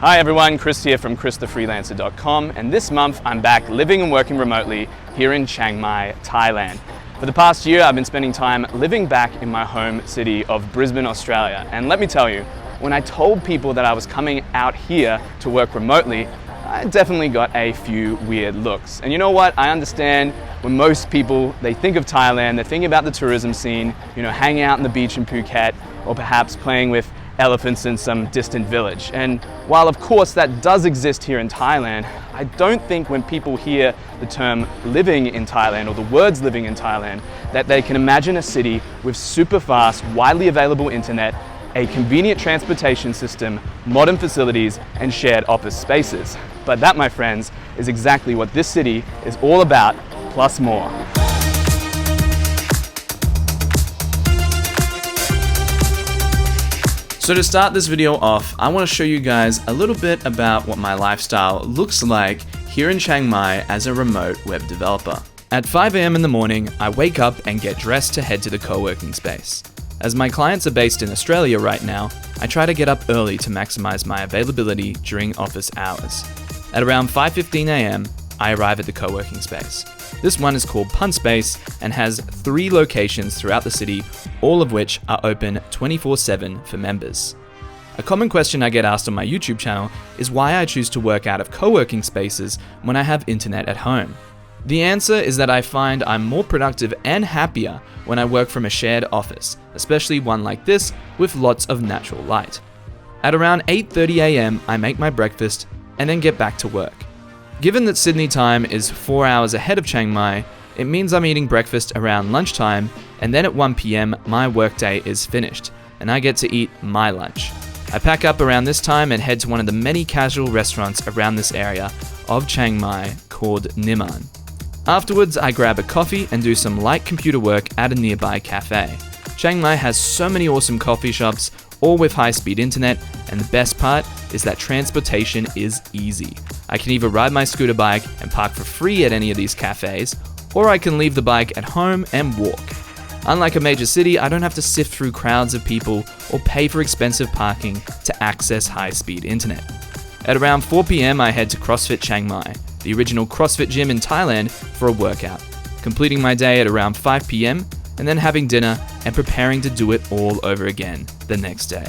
Hi everyone, Chris here from christhefreelancer.com, and this month I'm back living and working remotely here in Chiang Mai, Thailand. For the past year I've been spending time living back in my home city of Brisbane, Australia, and let me tell you, when I told people that I was coming out here to work remotely, I definitely got a few weird looks. And you know what, I understand when most people, they think of Thailand, they're thinking about the tourism scene, hanging out on the beach in Phuket, or perhaps playing with elephants in some distant village. And while of course that does exist here in Thailand, I don't think when people hear the term living in Thailand or the words living in Thailand that they can imagine a city with super fast, widely available internet, a convenient transportation system, modern facilities, and shared office spaces. But that, my friends, is exactly what this city is all about, plus more. So to start this video off, I want to show you guys a little bit about what my lifestyle looks like here in Chiang Mai as a remote web developer. At 5 a.m. in the morning, I wake up and get dressed to head to the co-working space. As my clients are based in Australia right now, I try to get up early to maximize my availability during office hours. At around 5:15 a.m., I arrive at the co-working space. This one is called Punt Space and has 3 locations throughout the city, all of which are open 24/7 for members. A common question I get asked on my YouTube channel is why I choose to work out of co-working spaces when I have internet at home. The answer is that I find I'm more productive and happier when I work from a shared office, especially one like this with lots of natural light. At around 8:30 a.m, I make my breakfast and then get back to work. Given that Sydney time is 4 hours ahead of Chiang Mai, it means I'm eating breakfast around lunchtime, and then at 1 p.m. my workday is finished, and I get to eat my lunch. I pack up around this time and head to one of the many casual restaurants around this area of Chiang Mai called Nomad. Afterwards, I grab a coffee and do some light computer work at a nearby cafe. Chiang Mai has so many awesome coffee shops, all with high-speed internet, and the best part is that transportation is easy. I can either ride my scooter bike and park for free at any of these cafes, or I can leave the bike at home and walk. Unlike a major city, I don't have to sift through crowds of people or pay for expensive parking to access high-speed internet. At around 4 p.m, I head to CrossFit Chiang Mai, the original CrossFit gym in Thailand, for a workout, completing my day at around 5 p.m, and then having dinner and preparing to do it all over again the next day.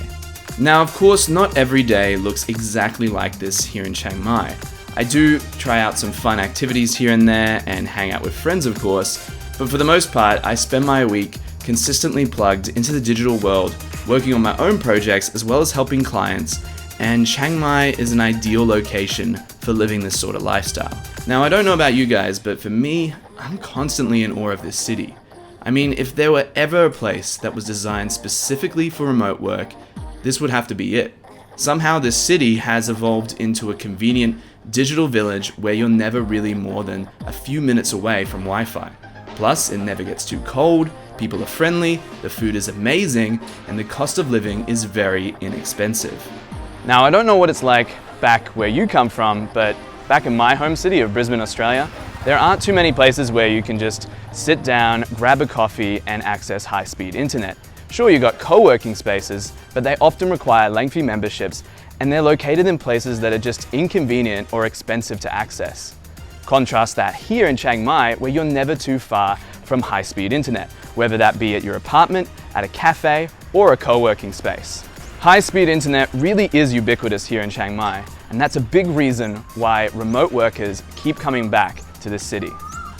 Now, of course, not every day looks exactly like this here in Chiang Mai. I do try out some fun activities here and there and hang out with friends, of course, but for the most part, I spend my week consistently plugged into the digital world, working on my own projects as well as helping clients, and Chiang Mai is an ideal location for living this sort of lifestyle. Now, I don't know about you guys, but for me, I'm constantly in awe of this city. I mean, if there were ever a place that was designed specifically for remote work, this would have to be it. Somehow this city has evolved into a convenient digital village where you're never really more than a few minutes away from Wi-Fi. Plus, it never gets too cold, people are friendly, the food is amazing, and the cost of living is very inexpensive. Now, I don't know what it's like back where you come from, but back in my home city of Brisbane, Australia, there aren't too many places where you can just sit down, grab a coffee, and access high-speed internet. Sure, you got co-working spaces, but they often require lengthy memberships, and they're located in places that are just inconvenient or expensive to access. Contrast that here in Chiang Mai, where you're never too far from high-speed internet, whether that be at your apartment, at a cafe, or a co-working space. High-speed internet really is ubiquitous here in Chiang Mai, and that's a big reason why remote workers keep coming back to this city.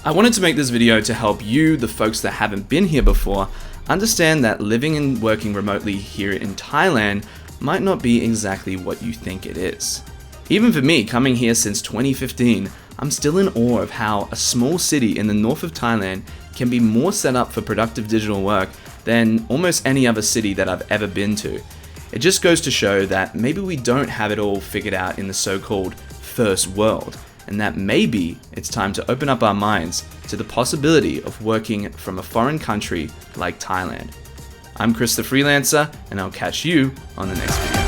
I wanted to make this video to help you, the folks that haven't been here before, understand that living and working remotely here in Thailand might not be exactly what you think it is. Even for me, coming here since 2015, I'm still in awe of how a small city in the north of Thailand can be more set up for productive digital work than almost any other city that I've ever been to. It just goes to show that maybe we don't have it all figured out in the so-called first world, and that maybe it's time to open up our minds to the possibility of working from a foreign country like Thailand. I'm Chris the Freelancer, and I'll catch you on the next video.